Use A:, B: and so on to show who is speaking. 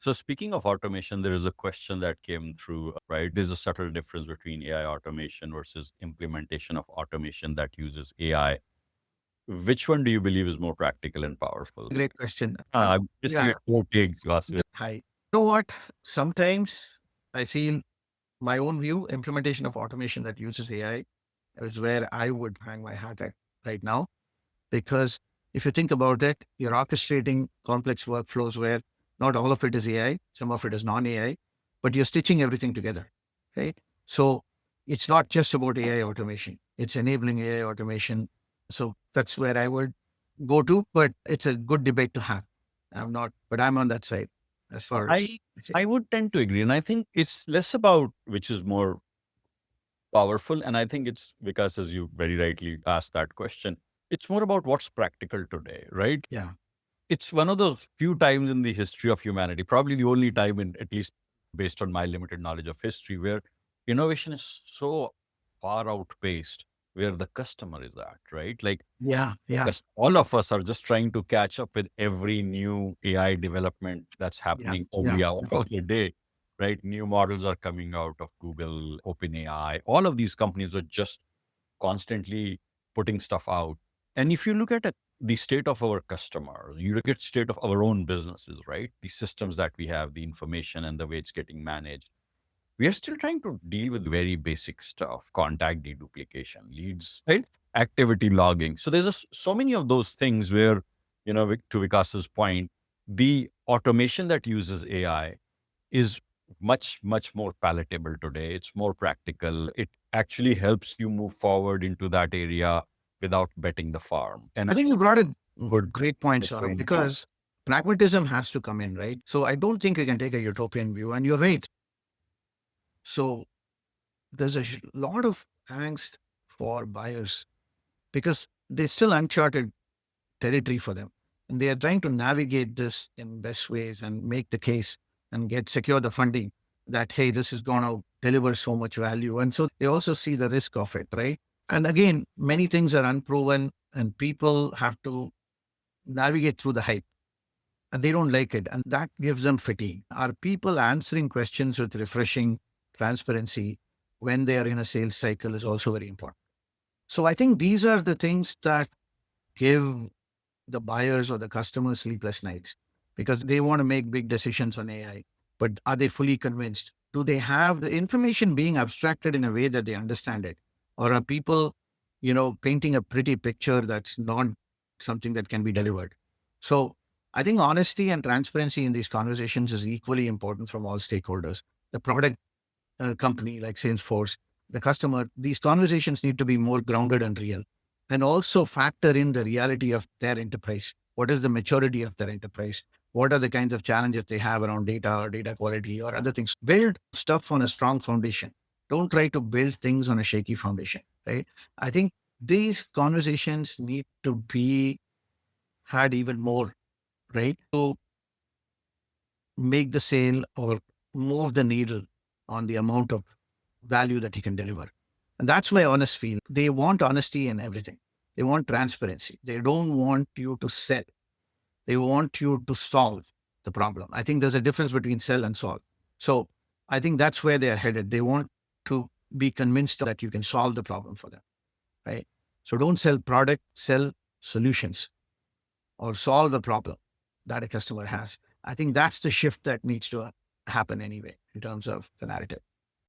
A: So speaking of automation, there is a question that came through, right? There's a subtle difference between AI automation versus implementation of automation that uses AI. Which one do you believe is more practical and powerful?
B: Great question.
A: I'm just
B: Yeah.
A: your takes, Vasu.
B: Hi. You know what? Sometimes I feel my own view, implementation of automation that uses AI is where I would hang my hat at right now. Because if you think about it, you're orchestrating complex workflows where not all of it is AI, some of it is non-AI, but you're stitching everything together, right? So it's not just about AI automation, it's enabling AI automation. So that's where I would go to, but it's a good debate to have. I'm not, but I'm on that side as far as
A: I I would tend to agree, and I think it's less about which is more powerful, and I think it's because, as you very rightly asked that question, it's more about what's practical today, right?
B: yeah,
A: It's one of those few times in the history of humanity, probably the only time in, at least based on my limited knowledge of history, where innovation is so far outpaced where the customer is at, right? Like,
B: yeah,
A: because all of us are just trying to catch up with every new AI development that's
B: yeah,
A: happening
B: yeah,
A: every hour of the day, right? New models are coming out of Google, OpenAI. All of these companies are just constantly putting stuff out. And if you look at it, the state of our customer, you look at state of our own businesses, right? The systems that we have, the information and the way it's getting managed. We are still trying to deal with very basic stuff, contact deduplication, leads, right? Activity logging. So there's so many of those things where, to Vikas's point, the automation that uses AI is much, much more palatable today. It's more practical. It actually helps you move forward into that area without betting the farm. And
B: I think you brought a
A: good
B: great point, Saurabh, because pragmatism has to come in, right? So I don't think we can take a utopian view, and you're right. So there's a lot of angst for buyers because there's still uncharted territory for them. And they are trying to navigate this in best ways and make the case and secure the funding that, hey, this is going to deliver so much value. And so they also see the risk of it, right? And again, many things are unproven and people have to navigate through the hype and they don't like it. And that gives them fatigue. Are people answering questions with refreshing transparency when they are in a sales cycle is also very important. So I think these are the things that give the buyers or the customers sleepless nights because they want to make big decisions on AI. But are they fully convinced? Do they have the information being abstracted in a way that they understand it? Or are people, painting a pretty picture that's not something that can be delivered? So I think honesty and transparency in these conversations is equally important from all stakeholders. The product company like Salesforce, the customer, these conversations need to be more grounded and real and also factor in the reality of their enterprise. What is the maturity of their enterprise? What are the kinds of challenges they have around data or data quality or other things? Build stuff on a strong foundation. Don't try to build things on a shaky foundation, right? I think these conversations need to be had even more, right? To make the sale or move the needle on the amount of value that he can deliver. And that's why honest feel. They want honesty in everything. They want transparency. They don't want you to sell. They want you to solve the problem. I think there's a difference between sell and solve. So I think that's where they are headed. They want to be convinced that you can solve the problem for them, right? So don't sell product, sell solutions or solve the problem that a customer has. I think that's the shift that needs to happen anyway in terms of the narrative.